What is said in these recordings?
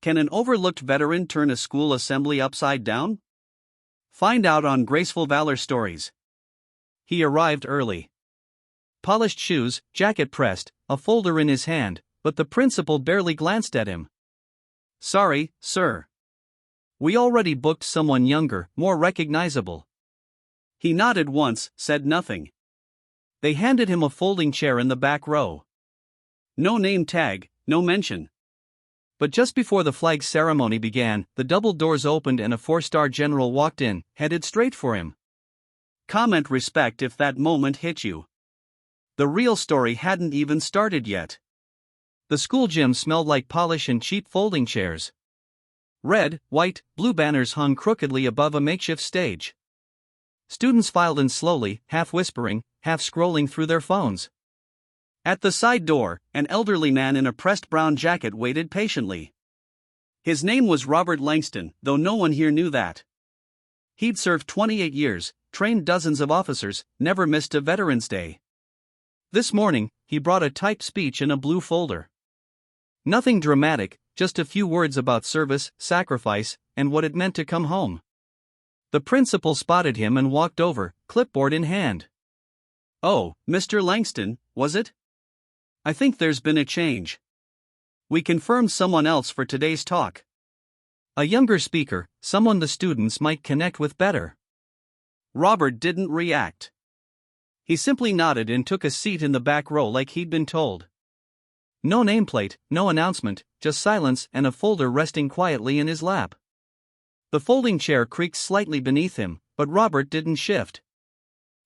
Can an overlooked veteran turn a school assembly upside down? Find out on Graceful Valor Stories. He arrived early. Polished shoes, jacket pressed, a folder in his hand, but the principal barely glanced at him. "Sorry, sir. We already booked someone younger, more recognizable." He nodded once, said nothing. They handed him a folding chair in the back row. No name tag, no mention. But just before the flag ceremony began, the double doors opened and a 4-star general walked in, headed straight for him. Comment respect if that moment hit you. The real story hadn't even started yet. The school gym smelled like polish and cheap folding chairs. Red, white, blue banners hung crookedly above a makeshift stage. Students filed in slowly, half whispering, half scrolling through their phones. At the side door, an elderly man in a pressed brown jacket waited patiently. His name was Robert Langston, though no one here knew that. He'd served 28 years, trained dozens of officers, never missed a Veterans Day. This morning, he brought a typed speech in a blue folder. Nothing dramatic, just a few words about service, sacrifice, and what it meant to come home. The principal spotted him and walked over, clipboard in hand. "Oh, Mr. Langston, was it? I think there's been a change. We confirmed someone else for today's talk. A younger speaker, someone the students might connect with better." Robert didn't react. He simply nodded and took a seat in the back row like he'd been told. No nameplate, no announcement, just silence and a folder resting quietly in his lap. The folding chair creaked slightly beneath him, but Robert didn't shift.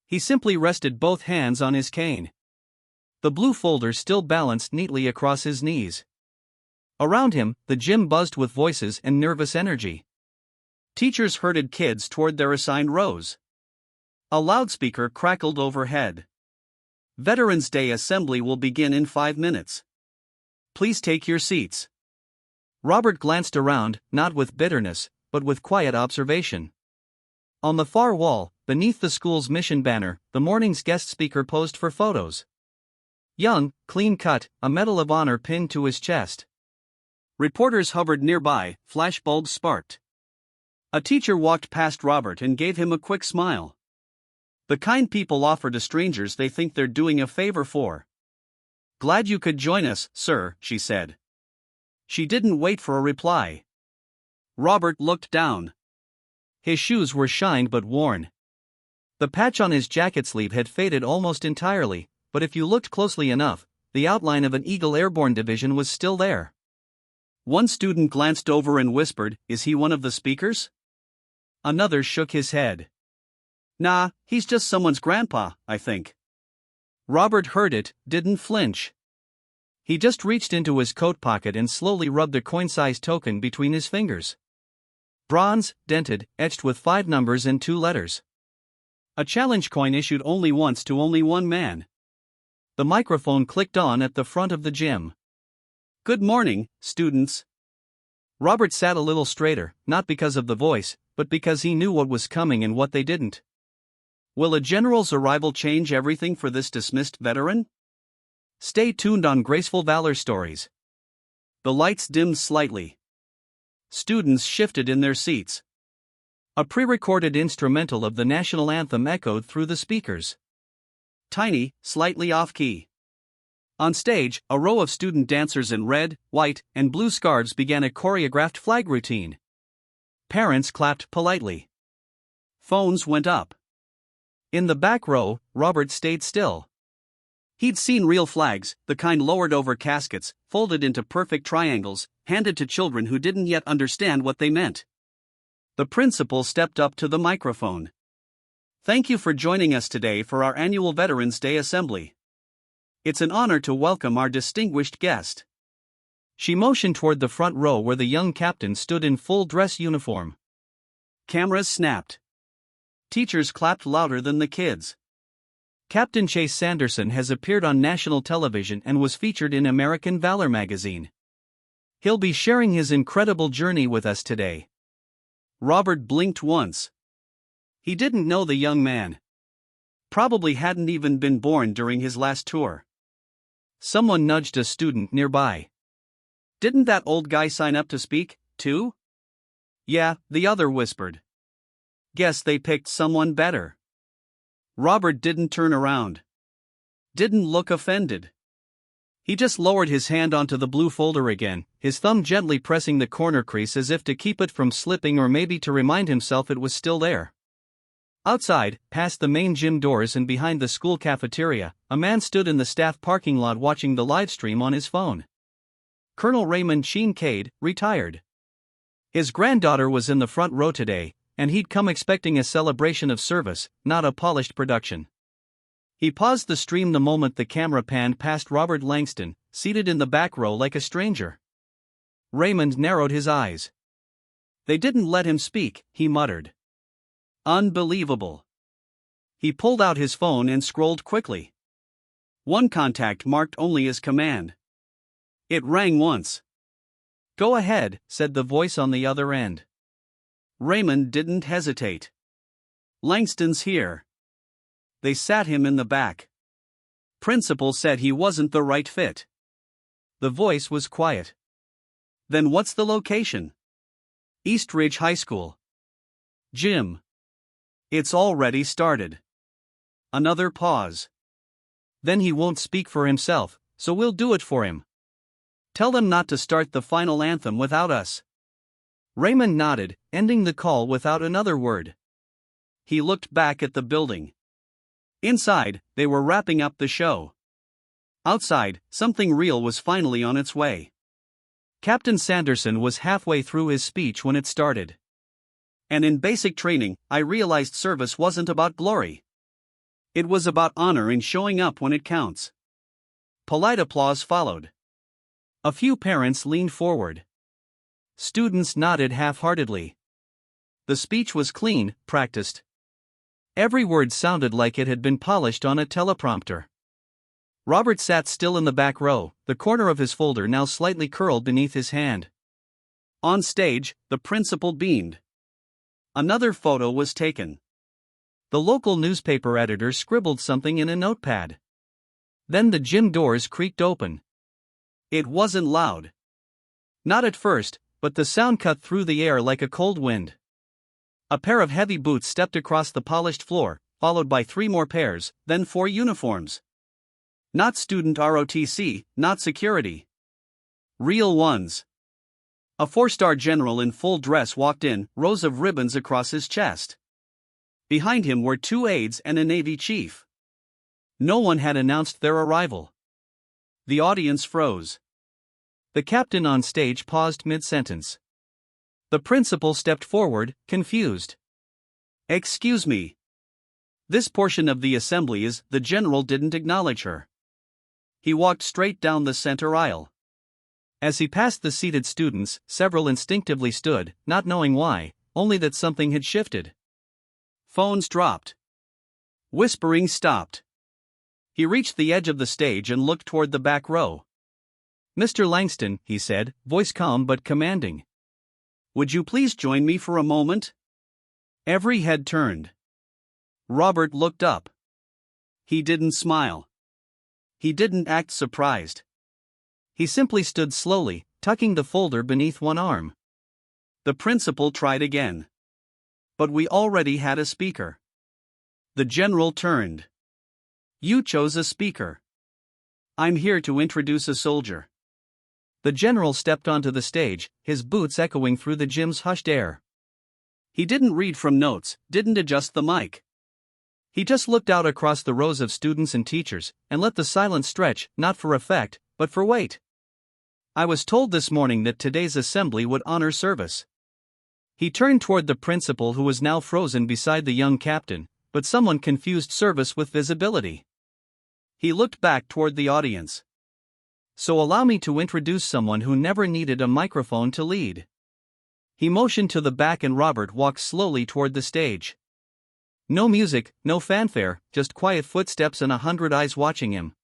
He simply rested both hands on his cane. The blue folder still balanced neatly across his knees. Around him, the gym buzzed with voices and nervous energy. Teachers herded kids toward their assigned rows. A loudspeaker crackled overhead. "Veterans Day assembly will begin in 5 minutes. Please take your seats." Robert glanced around, not with bitterness, but with quiet observation. On the far wall, beneath the school's mission banner, the morning's guest speaker posed for photos. Young, clean-cut, a Medal of Honor pinned to his chest. Reporters hovered nearby, flashbulbs sparked. A teacher walked past Robert and gave him a quick smile. The kind people offer to strangers they think they're doing a favor for. "Glad you could join us, sir," she said. She didn't wait for a reply. Robert looked down. His shoes were shined but worn. The patch on his jacket sleeve had faded almost entirely, but if you looked closely enough, the outline of an Eagle Airborne division was still there. One student glanced over and whispered, "Is he one of the speakers?" Another shook his head. "Nah, he's just someone's grandpa, I think." Robert heard it, didn't flinch. He just reached into his coat pocket and slowly rubbed a coin-sized token between his fingers. Bronze, dented, etched with 5 numbers and 2 letters. A challenge coin issued only once to only one man. The microphone clicked on at the front of the gym. "Good morning, students." Robert sat a little straighter, not because of the voice, but because he knew what was coming and what they didn't. Will a general's arrival change everything for this dismissed veteran? Stay tuned on Graceful Valor Stories. The lights dimmed slightly. Students shifted in their seats. A pre-recorded instrumental of the national anthem echoed through the speakers. Tiny, slightly off-key. On stage, a row of student dancers in red, white, and blue scarves began a choreographed flag routine. Parents clapped politely. Phones went up. In the back row, Robert stayed still. He'd seen real flags, the kind lowered over caskets, folded into perfect triangles, handed to children who didn't yet understand what they meant. The principal stepped up to the microphone. "Thank you for joining us today for our annual Veterans Day Assembly. It's an honor to welcome our distinguished guest." She motioned toward the front row where the young captain stood in full dress uniform. Cameras snapped. Teachers clapped louder than the kids. Captain Chase Sanderson has appeared on national television and was featured in American Valor magazine. He'll be sharing his incredible journey with us today. Robert blinked once. He didn't know the young man. Probably hadn't even been born during his last tour. Someone nudged a student nearby. Didn't that old guy sign up to speak, too? Yeah, the other whispered. Guess they picked someone better. Robert didn't turn around. Didn't look offended. He just lowered his hand onto the blue folder again, his thumb gently pressing the corner crease as if to keep it from slipping or maybe to remind himself it was still there. Outside, past the main gym doors and behind the school cafeteria, a man stood in the staff parking lot watching the livestream on his phone. Colonel Raymond Sheen Cade, retired. His granddaughter was in the front row today, and he'd come expecting a celebration of service, not a polished production. He paused the stream the moment the camera panned past Robert Langston, seated in the back row like a stranger. Raymond narrowed his eyes. They didn't let him speak, he muttered. Unbelievable. He pulled out his phone and scrolled quickly. One contact marked only as command. It rang once. Go ahead, said the voice on the other end. Raymond didn't hesitate. Langston's here. They sat him in the back. Principal said he wasn't the right fit. The voice was quiet. Then what's the location? East Ridge High School. Gym. It's already started. Another pause. Then he won't speak for himself, so we'll do it for him. Tell them not to start the final anthem without us. Raymond nodded, ending the call without another word. He looked back at the building. Inside, they were wrapping up the show. Outside, something real was finally on its way. Captain Sanderson was halfway through his speech when it started. And in basic training, I realized service wasn't about glory. It was about honor and showing up when it counts. Polite applause followed. A few parents leaned forward. Students nodded half-heartedly. The speech was clean, practiced. Every word sounded like it had been polished on a teleprompter. Robert sat still in the back row, the corner of his folder now slightly curled beneath his hand. On stage, the principal beamed. Another photo was taken. The local newspaper editor scribbled something in a notepad. Then the gym doors creaked open. It wasn't loud. Not at first, but the sound cut through the air like a cold wind. A pair of heavy boots stepped across the polished floor, followed by 3 more pairs, then 4 uniforms. Not student ROTC, not security. Real ones. A 4-star general in full dress walked in, rows of ribbons across his chest. Behind him were 2 aides and a Navy chief. No one had announced their arrival. The audience froze. The captain on stage paused mid-sentence. The principal stepped forward, confused. Excuse me. This portion of the assembly is, the general didn't acknowledge her. He walked straight down the center aisle. As he passed the seated students, several instinctively stood, not knowing why, only that something had shifted. Phones dropped. Whispering stopped. He reached the edge of the stage and looked toward the back row. Mr. Langston, he said, voice calm but commanding. Would you please join me for a moment? Every head turned. Robert looked up. He didn't smile. He didn't act surprised. He simply stood slowly, tucking the folder beneath one arm. The principal tried again. But we already had a speaker. The general turned. You chose a speaker. I'm here to introduce a soldier. The general stepped onto the stage, his boots echoing through the gym's hushed air. He didn't read from notes, didn't adjust the mic. He just looked out across the rows of students and teachers, and let the silence stretch, not for effect, but for weight. I was told this morning that today's assembly would honor service. He turned toward the principal who was now frozen beside the young captain, but someone confused service with visibility. He looked back toward the audience. So allow me to introduce someone who never needed a microphone to lead. He motioned to the back and Robert walked slowly toward the stage. No music, no fanfare, just quiet footsteps and 100 eyes watching him.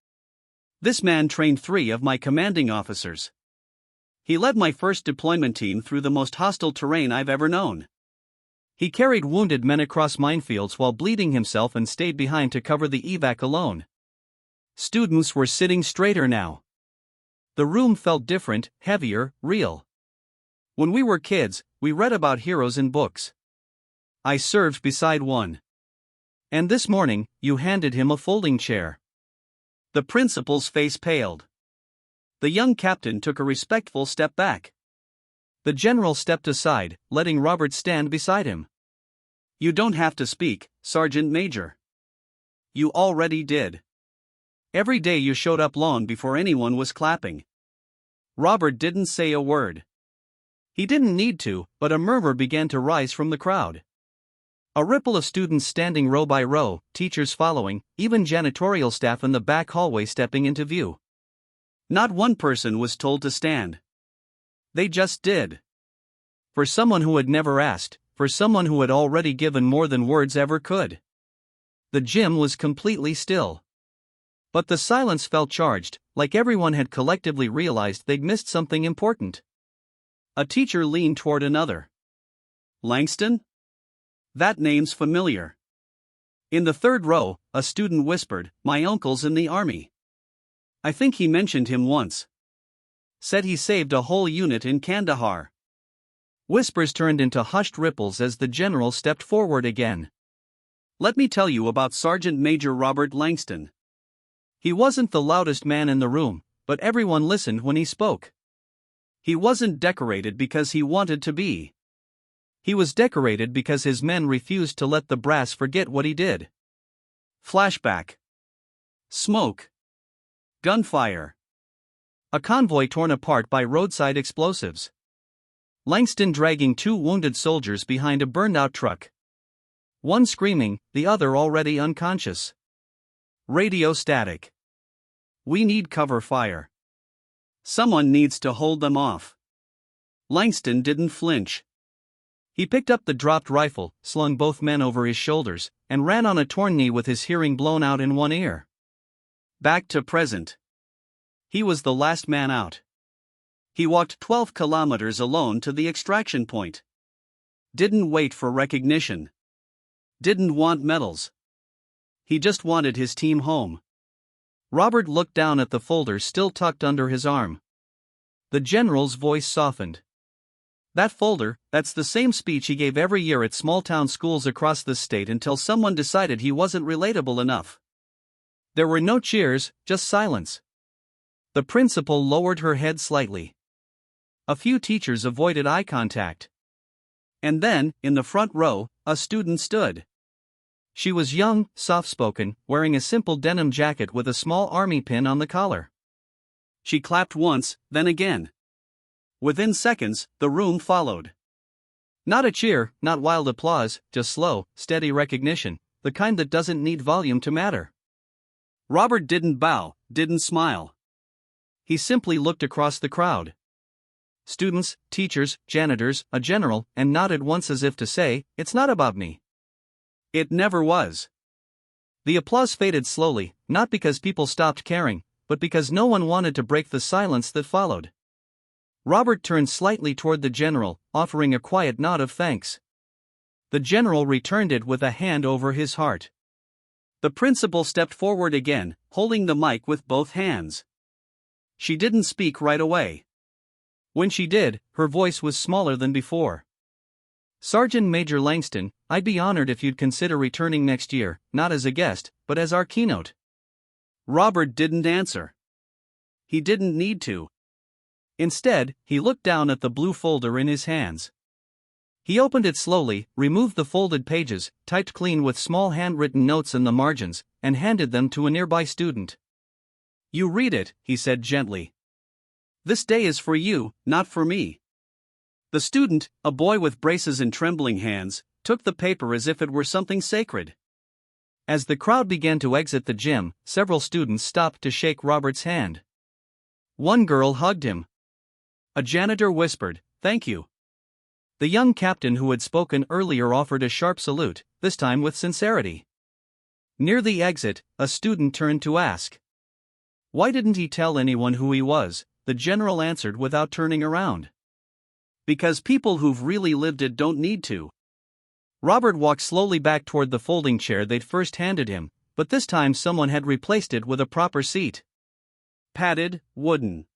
This man trained 3 of my commanding officers. He led my first deployment team through the most hostile terrain I've ever known. He carried wounded men across minefields while bleeding himself and stayed behind to cover the evac alone. Students were sitting straighter now. The room felt different, heavier, real. When we were kids, we read about heroes in books. I served beside one. And this morning, you handed him a folding chair. The principal's face paled. The young captain took a respectful step back. The general stepped aside, letting Robert stand beside him. You don't have to speak, Sergeant Major. You already did. Every day you showed up long before anyone was clapping. Robert didn't say a word. He didn't need to, but a murmur began to rise from the crowd. A ripple of students standing row by row, teachers following, even janitorial staff in the back hallway stepping into view. Not one person was told to stand. They just did. For someone who had never asked, for someone who had already given more than words ever could. The gym was completely still. But the silence felt charged, like everyone had collectively realized they'd missed something important. A teacher leaned toward another. Langston? That name's familiar. In the third row, a student whispered, "My uncle's in the army. I think he mentioned him once. Said he saved a whole unit in Kandahar." Whispers turned into hushed ripples as the general stepped forward again. Let me tell you about Sergeant Major Robert Langston. He wasn't the loudest man in the room, but everyone listened when he spoke. He wasn't decorated because he wanted to be. He was decorated because his men refused to let the brass forget what he did. Flashback. Smoke. Gunfire. A convoy torn apart by roadside explosives. Langston dragging two wounded soldiers behind a burned-out truck. One screaming, the other already unconscious. Radio static. We need cover fire. Someone needs to hold them off. Langston didn't flinch. He picked up the dropped rifle, slung both men over his shoulders, and ran on a torn knee with his hearing blown out in one ear. Back to present. He was the last man out. He walked 12 kilometers alone to the extraction point. Didn't wait for recognition. Didn't want medals. He just wanted his team home. Robert looked down at the folder still tucked under his arm. The general's voice softened. That folder, that's the same speech he gave every year at small-town schools across the state until someone decided he wasn't relatable enough. There were no cheers, just silence. The principal lowered her head slightly. A few teachers avoided eye contact. And then, in the front row, a student stood. She was young, soft-spoken, wearing a simple denim jacket with a small army pin on the collar. She clapped once, then again. Within seconds, the room followed. Not a cheer, not wild applause, just slow, steady recognition, the kind that doesn't need volume to matter. Robert didn't bow, didn't smile. He simply looked across the crowd. Students, teachers, janitors, a general, and nodded once as if to say, "It's not about me." It never was. The applause faded slowly, not because people stopped caring, but because no one wanted to break the silence that followed. Robert turned slightly toward the general, offering a quiet nod of thanks. The general returned it with a hand over his heart. The principal stepped forward again, holding the mic with both hands. She didn't speak right away. When she did, her voice was smaller than before. "Sergeant Major Langston, I'd be honored if you'd consider returning next year, not as a guest, but as our keynote." Robert didn't answer. He didn't need to. Instead, he looked down at the blue folder in his hands. He opened it slowly, removed the folded pages, typed clean with small handwritten notes in the margins, and handed them to a nearby student. "You read it," he said gently. "This day is for you, not for me." The student, a boy with braces and trembling hands, took the paper as if it were something sacred. As the crowd began to exit the gym, several students stopped to shake Robert's hand. One girl hugged him. A janitor whispered, "Thank you." The young captain who had spoken earlier offered a sharp salute, this time with sincerity. Near the exit, a student turned to ask, "Why didn't he tell anyone who he was?" The general answered without turning around. "Because people who've really lived it don't need to." Robert walked slowly back toward the folding chair they'd first handed him, but this time someone had replaced it with a proper seat. Padded, wooden.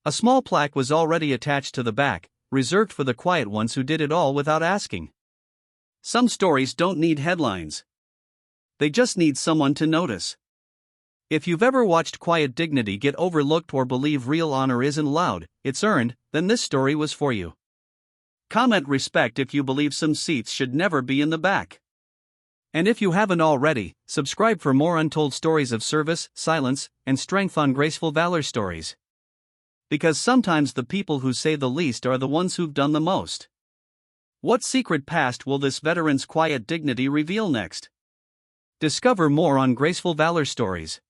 A small plaque was already attached to the back, reserved for the quiet ones who did it all without asking. Some stories don't need headlines. They just need someone to notice. If you've ever watched quiet dignity get overlooked or believe real honor isn't loud, it's earned, then this story was for you. Comment respect if you believe some seats should never be in the back. And if you haven't already, subscribe for more untold stories of service, silence, and strength on Graceful Valor Stories. Because sometimes the people who say the least are the ones who've done the most. What secret past will this veteran's quiet dignity reveal next? Discover more on Graceful Valor Stories.